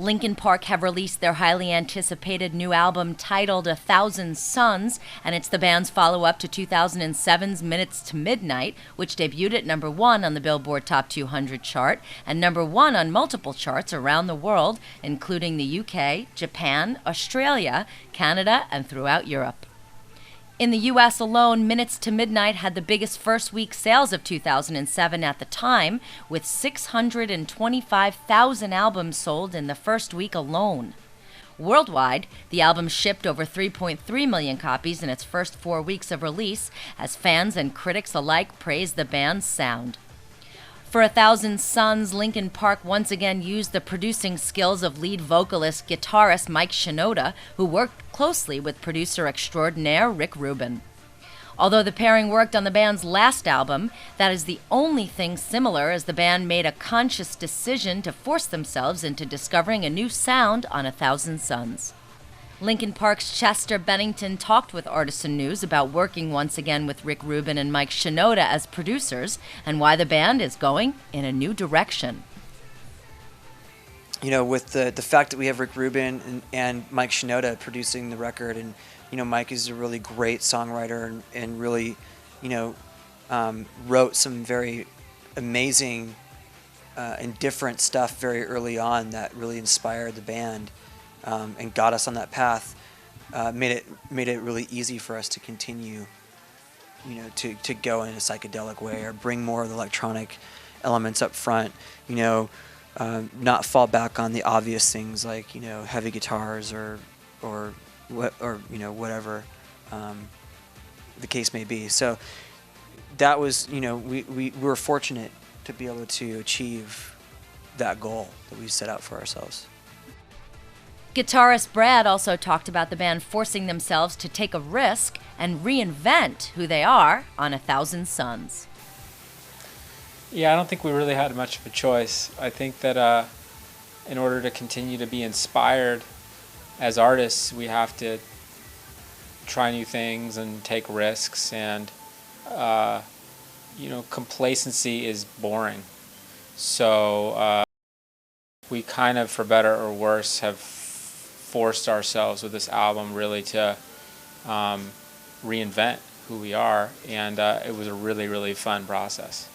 Linkin Park have released their highly anticipated new album titled 1,000 Suns, and it's the band's follow-up to 2007's Minutes to Midnight, which debuted at number 1 on the Billboard Top 200 chart and number 1 on multiple charts around the world, including the UK, Japan, Australia, Canada, and throughout Europe. In the U.S. alone, Minutes to Midnight had the biggest first-week sales of 2007 at the time, with 625,000 albums sold in the first week alone. Worldwide, the album shipped over 3.3 million copies in its first 4 weeks of release, as fans and critics alike praised the band's sound. For 1,000 Suns, Linkin Park once again used the producing skills of lead vocalist guitarist Mike Shinoda, who worked closely with producer extraordinaire Rick Rubin. Although the pairing worked on the band's last album, that is the only thing similar, as the band made a conscious decision to force themselves into discovering a new sound on 1,000 Suns. Linkin Park's Chester Bennington talked with Artisan News about working once again with Rick Rubin and Mike Shinoda as producers and why the band is going in a new direction. You know, with the fact that we have Rick Rubin and Mike Shinoda producing the record, and, you know, Mike is a really great songwriter and really, you know, wrote some very amazing and different stuff very early on that really inspired the band. And got us on that path, made it really easy for us to continue, you know, to go in a psychedelic way or bring more of the electronic elements up front, you know, not fall back on the obvious things like, you know, heavy guitars or you know, whatever the case may be. So that was, you know, we were fortunate to be able to achieve that goal that we set out for ourselves. Guitarist Brad also talked about the band forcing themselves to take a risk and reinvent who they are on 1,000 Suns. Yeah, I don't think we really had much of a choice. I think that in order to continue to be inspired as artists, we have to try new things and take risks, and you know, complacency is boring. So we kind of, for better or worse, have forced ourselves with this album really to reinvent who we are, and it was a really, really fun process.